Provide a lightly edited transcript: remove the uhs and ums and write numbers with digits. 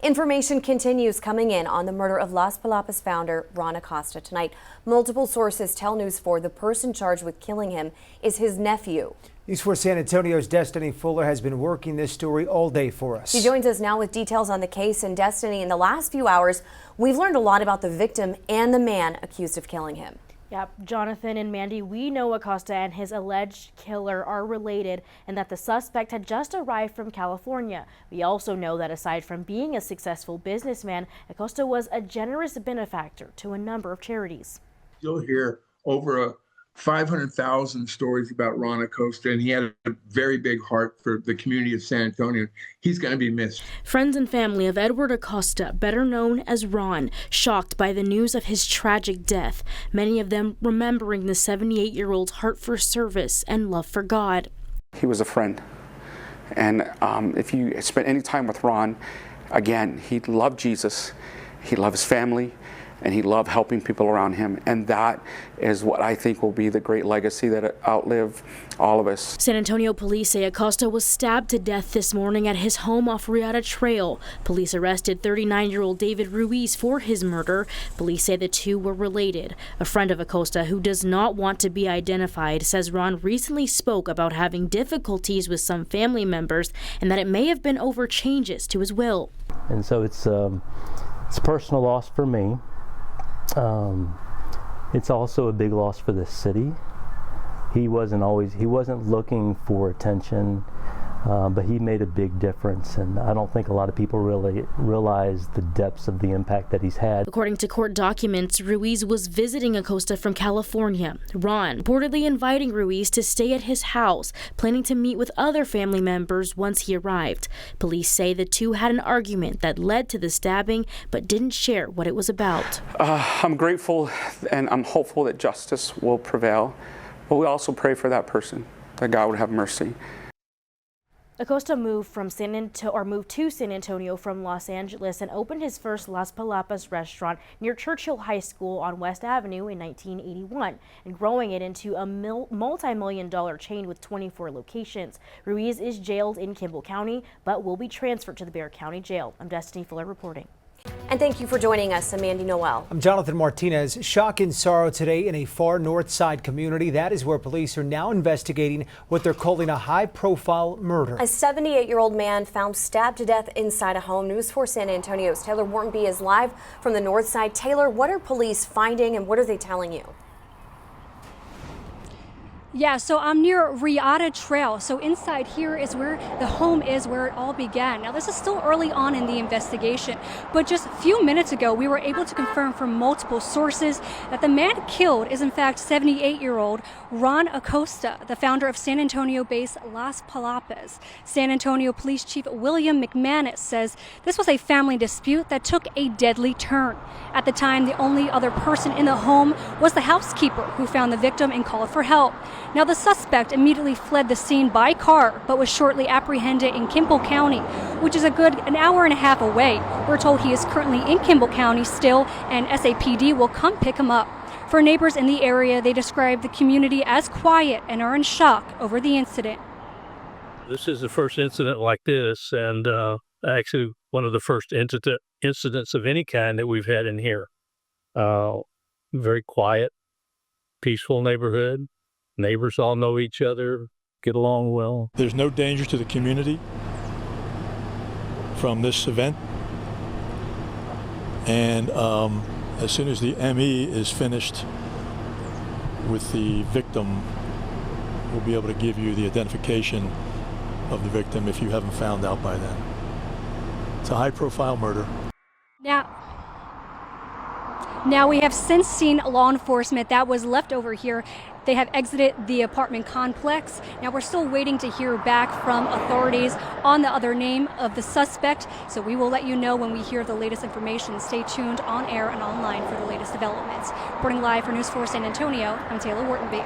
Information continues coming in on the murder of Las Palapas founder Ron Acosta tonight. Multiple sources tell News 4 the person charged with killing him is his nephew. News 4 San Antonio's Destiny Fuller has been working this story all day for us. She joins us now with details on the case. And Destiny, in the last few hours, we've learned a lot about the victim and the man accused of killing him. Yep, Jonathan and Mandy, we know Acosta and his alleged killer are related and that the suspect had just arrived from California. We also know that aside from being a successful businessman, Acosta was a generous benefactor to a number of charities. You'll hear over 500,000 stories about Ron Acosta, and he had a very big heart for the community of San Antonio. He's going to be missed. Friends and family of Edward Acosta, better known as Ron, shocked by the news of his tragic death, many of them remembering the 78-year-old's heart for service and love for God. He was a friend, and if you spent any time with Ron, again, he loved Jesus, he loved his family, and he loved helping people around him. And that is what I think will be the great legacy that outlive all of us. San Antonio police say Acosta was stabbed to death this morning at his home off Riata Trail. Police arrested 39-year-old David Ruiz for his murder. Police say the two were related. A friend of Acosta, who does not want to be identified, says Ron recently spoke about having difficulties with some family members and that it may have been over changes to his will. And so it's a personal loss for me. It's also a big loss for the city. He wasn't looking for attention, but he made a big difference, and I don't think a lot of people really realize the depths of the impact that he's had. According to court documents, Ruiz was visiting Acosta from California. Ron reportedly inviting Ruiz to stay at his house, planning to meet with other family members once he arrived. Police say the two had an argument that led to the stabbing, but didn't share what it was about. I'm grateful and I'm hopeful that justice will prevail, but we also pray for that person, that God would have mercy. Acosta moved to San Antonio from Los Angeles and opened his first Las Palapas restaurant near Churchill High School on West Avenue in 1981, and growing it into a multi-million-dollar chain with 24 locations. Ruiz is jailed in Kimball County, but will be transferred to the Bexar County Jail. I'm Destiny Fuller reporting. And thank you for joining us. I'm Mandy Noel. I'm Jonathan Martinez. Shock and sorrow today in a far north side community. That is where police are now investigating what they're calling a high-profile murder. A 78-year-old man found stabbed to death inside a home. News 4 San Antonio's Taylor Whartonby is live from the north side. Taylor, what are police finding and what are they telling you? Yeah, so I'm near Riata Trail. So inside here is where the home is, where it all began. Now, this is still early on in the investigation, but just a few minutes ago, we were able to confirm from multiple sources that the man killed is in fact 78-year-old Ron Acosta, the founder of San Antonio-based Las Palapas. San Antonio Police Chief William McManus says this was a family dispute that took a deadly turn. At the time, the only other person in the home was the housekeeper who found the victim and called for help. Now, the suspect immediately fled the scene by car, but was shortly apprehended in Kimball County, which is an hour and a half away. We're told he is currently in Kimball County still, and SAPD will come pick him up. For neighbors in the area, they describe the community as quiet and are in shock over the incident. This is the first incident like this, and actually one of the first incidents of any kind that we've had in here. Very quiet, peaceful neighborhood. Neighbors all know each other, get along well. There's no danger to the community from this event. And as soon as the ME is finished with the victim, we'll be able to give you the identification of the victim if you haven't found out by then. It's a high-profile murder. Now we have since seen law enforcement that was left over here. They have exited the apartment complex. Now we're still waiting to hear back from authorities on the other name of the suspect. So we will let you know when we hear the latest information. Stay tuned on air and online for the latest developments. Reporting live for News 4 San Antonio, I'm Taylor Whartonby.